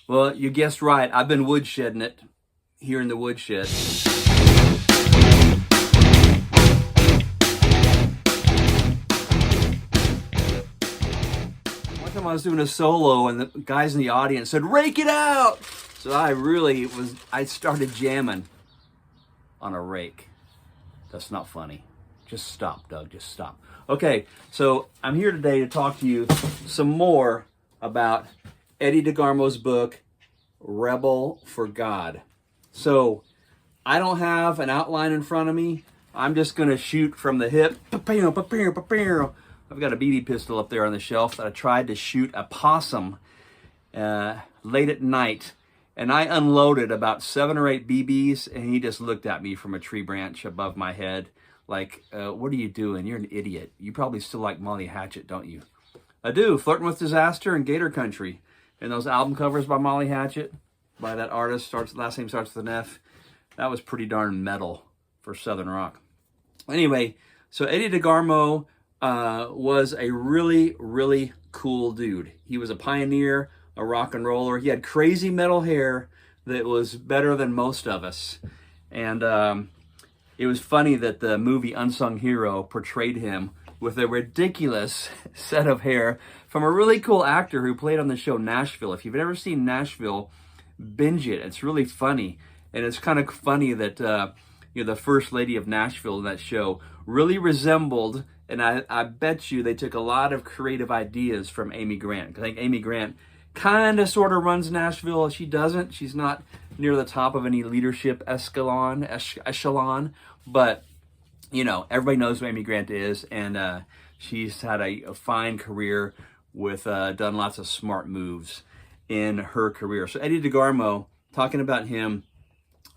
Well, you guessed right. I've been woodshedding it here in the woodshed. One time I was doing a solo and the guys in the audience said, "Rake it out!" So I started jamming on a rake. That's not funny. Just stop, Doug, just stop. Okay, so I'm here today to talk to you some more about Eddie DeGarmo's book, Rebel for God. So I don't have an outline in front of me. I'm just going to shoot from the hip. I've got a BB pistol up there on the shelf that I tried to shoot a possum late at night. And I unloaded about 7 or 8 BBs, and he just looked at me from a tree branch above my head like, what are you doing? You're an idiot. You probably still like Molly Hatchet, don't you? I do. Flirting with Disaster and Gator Country. And those album covers by Molly Hatchet, by that artist, last name starts with an F. That was pretty darn metal for Southern rock. Anyway, so Eddie DeGarmo was a really, really cool dude. He was a pioneer, a rock and roller. He had crazy metal hair that was better than most of us. And it was funny that the movie Unsung Hero portrayed him with a ridiculous set of hair from a really cool actor who played on the show Nashville. If you've ever seen Nashville, binge it. It's really funny. And it's kind of funny that the first lady of Nashville in that show really resembled, and I bet you they took a lot of creative ideas from Amy Grant. I think Amy Grant kind of sort of runs Nashville. She doesn't. She's not near the top of any leadership echelon, but everybody knows who Amy Grant is, and she's had a fine career with done lots of smart moves in her career. So Eddie DeGarmo, talking about him,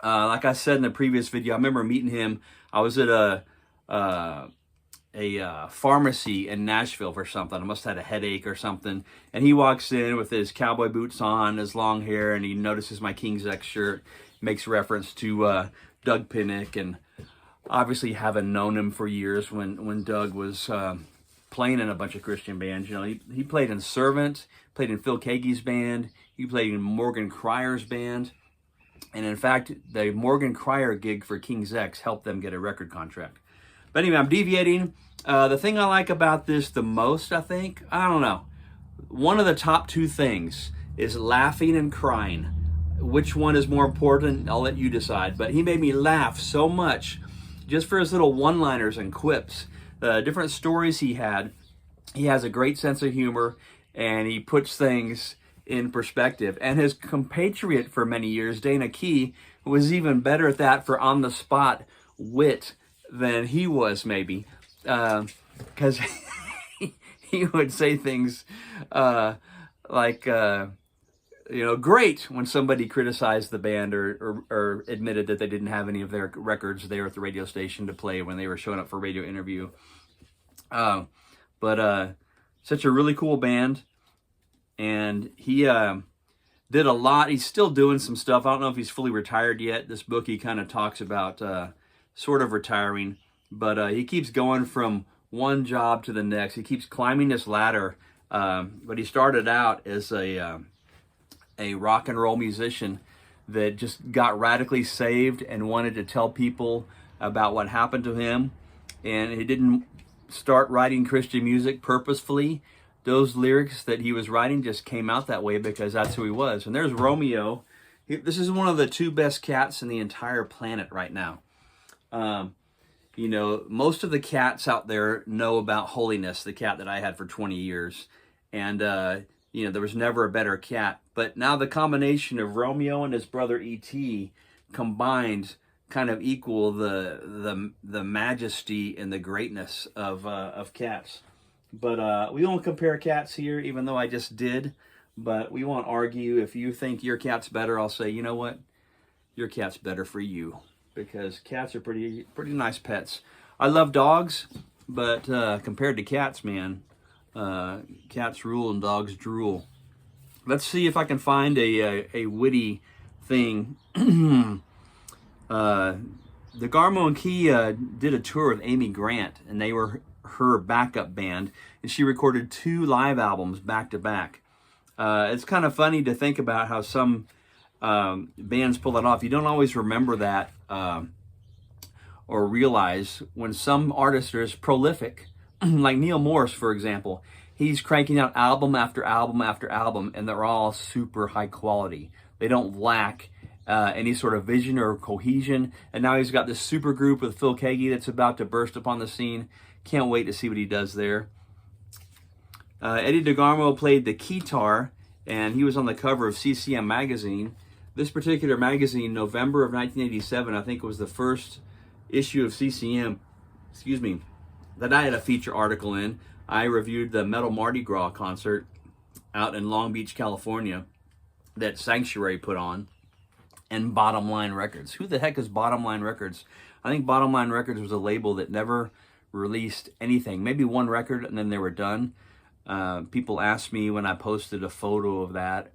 like I said in the previous video, I remember meeting him. I was at a pharmacy in Nashville for something. I must have had a headache or something. And he walks in with his cowboy boots on, his long hair, and he notices my King's X shirt, makes reference to Doug Pinnick, and obviously haven't known him for years when Doug was playing in a bunch of Christian bands. He played in Servant, played in Phil Keaggy's band, he played in Morgan Cryer's band. And in fact, the Morgan Cryer gig for King's X helped them get a record contract. But anyway, I'm deviating. The thing I like about this the most, I think, I don't know. One of the top 2 things is laughing and crying. Which one is more important? I'll let you decide. But he made me laugh so much just for his little one-liners and quips. The different stories he had. He has a great sense of humor, and he puts things in perspective. And his compatriot for many years, Dana Key, was even better at that for on-the-spot wit than he was, maybe, because he would say things like, great when somebody criticized the band or admitted that they didn't have any of their records there at the radio station to play when they were showing up for a radio interview. But such a really cool band. And he did a lot. He's still doing some stuff. I don't know if he's fully retired yet. This book, he kind of talks about sort of retiring. But he keeps going from one job to the next. He keeps climbing this ladder. But he started out as a rock and roll musician that just got radically saved and wanted to tell people about what happened to him. And he didn't start writing Christian music purposefully. Those lyrics that he was writing just came out that way because that's who he was. And there's Romeo. This is one of the 2 best cats in the entire planet right now. Most of the cats out there know about Holiness, the cat that I had for 20 years. And, there was never a better cat. But now the combination of Romeo and his brother E.T. combined kind of equal the majesty and the greatness of cats. But we won't compare cats here, even though I just did. But we won't argue. If you think your cat's better, I'll say, you know what? Your cat's better for you. Because cats are pretty nice pets. I love dogs, but compared to cats, man, cats rule and dogs drool. Let's see if I can find a witty thing. DeGarmo and Key did a tour with Amy Grant, and they were her backup band, and she recorded 2 live albums back to back. It's kind of funny to think about how some bands pull it off. You don't always remember that or realize when some artists are as prolific, like Neil Morris, for example. He's cranking out album after album after album, and they're all super high quality. They don't lack any sort of vision or cohesion. And now he's got this super group with Phil Keaggy that's about to burst upon the scene. Can't wait to see what he does there. Eddie DeGarmo played the guitar, and he was on the cover of CCM magazine. This particular magazine, November of 1987, I think it was the first issue of CCM, that I had a feature article in. I reviewed the Metal Mardi Gras concert out in Long Beach, California, that Sanctuary put on, and Bottom Line Records. Who the heck is Bottom Line Records? I think Bottom Line Records was a label that never released anything. Maybe one record, and then they were done. People asked me when I posted a photo of that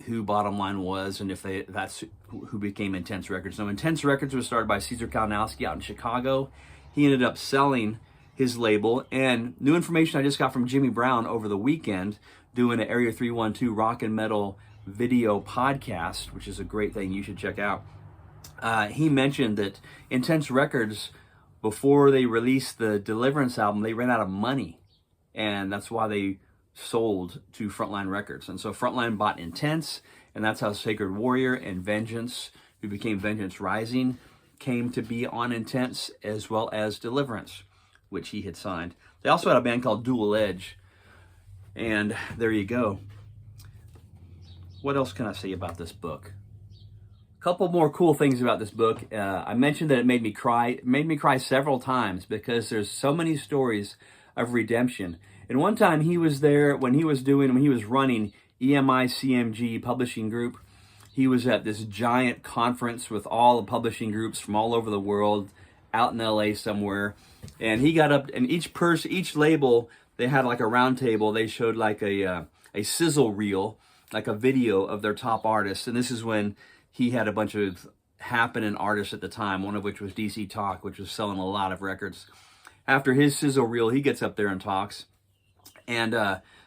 who Bottom Line was, and if that's who became Intense Records. So Intense Records was started by Caesar Kalinowski out in Chicago. He ended up selling his label, and new information I just got from Jimmy Brown over the weekend doing an Area 312 rock and metal video podcast, which is a great thing you should check out. He mentioned that Intense Records, before they released the Deliverance album, they ran out of money, and that's why they sold to Frontline Records. And so Frontline bought Intense, and that's how Sacred Warrior and Vengeance, who became Vengeance Rising, came to be on Intense, as well as Deliverance, which he had signed. They also had a band called Dual Edge, and there you go. What else can I say about this book? A couple more cool things about this book. I mentioned that it made me cry. It made me cry several times because there's so many stories of redemption. And one time he was there when he was running EMI CMG Publishing Group. He was at this giant conference with all the publishing groups from all over the world, out in LA somewhere. And he got up, and each label, they had like a round table. They showed like a sizzle reel, like a video of their top artists. And this is when he had a bunch of happening artists at the time, one of which was DC Talk, which was selling a lot of records. After his sizzle reel, he gets up there and talks. And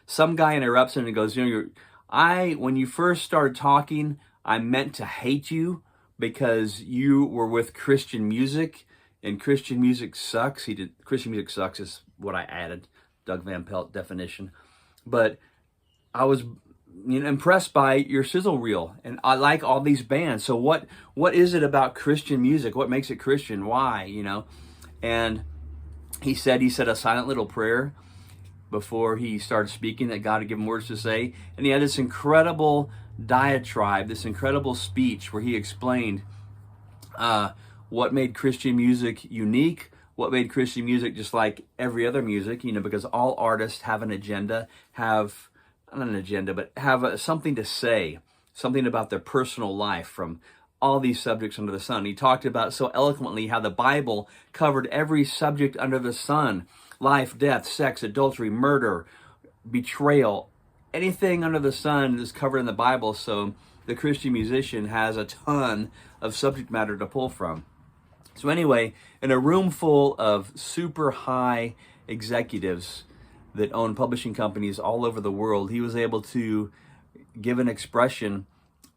some guy interrupts him and goes, when you first started talking, I meant to hate you because you were with Christian music, and Christian music sucks. Christian music sucks is what I added, Doug Van Pelt definition. But I was impressed by your sizzle reel, and I like all these bands. So what is it about Christian music? What makes it Christian? Why? And he said a silent little prayer before he started speaking, that God had given words to say. And he had this incredible diatribe, this incredible speech where he explained what made Christian music unique, what made Christian music just like every other music, because all artists have an agenda, have something to say, something about their personal life from all these subjects under the sun. He talked about so eloquently how the Bible covered every subject under the sun: life, death, sex, adultery, murder, betrayal. Anything under the sun is covered in the Bible, so the Christian musician has a ton of subject matter to pull from. So anyway, in a room full of super high executives that own publishing companies all over the world, he was able to give an expression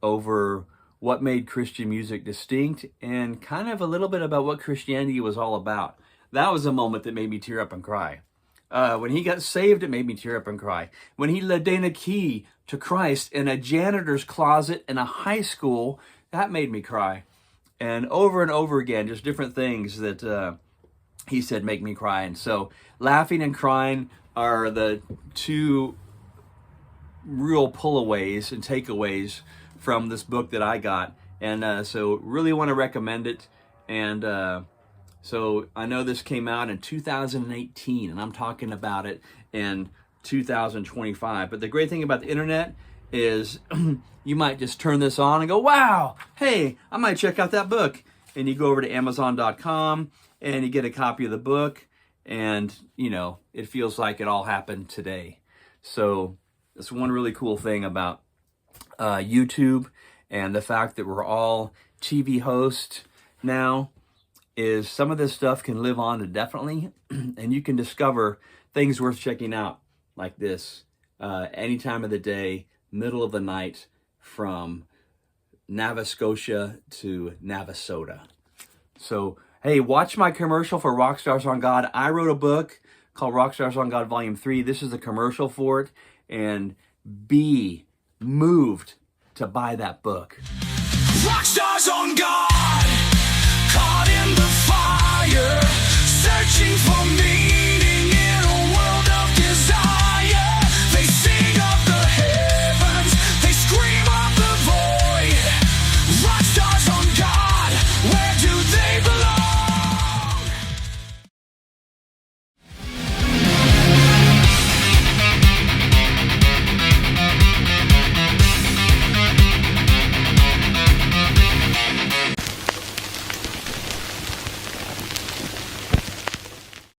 over what made Christian music distinct and kind of a little bit about what Christianity was all about. That was a moment that made me tear up and cry. When he got saved, it made me tear up and cry. When he led Dana Key to Christ in a janitor's closet in a high school, that made me cry. And over again, just different things that he said make me cry. And so laughing and crying are the two real pullaways and takeaways from this book that I got. And so really want to recommend it. And so I know this came out in 2018, and I'm talking about it in 2025. But the great thing about the internet is you might just turn this on and go, wow, hey, I might check out that book. And you go over to Amazon.com and you get a copy of the book, and it feels like it all happened today. So that's one really cool thing about YouTube, and the fact that we're all TV hosts now, is some of this stuff can live on indefinitely, and you can discover things worth checking out like this any time of the day, middle of the night, from Nova Scotia to Navasota. So, hey, watch my commercial for Rockstars on God. I wrote a book called Rockstars on God Volume 3. This is the commercial for it. And be moved to buy that book. Rockstars on God, caught in the fire, searching for me.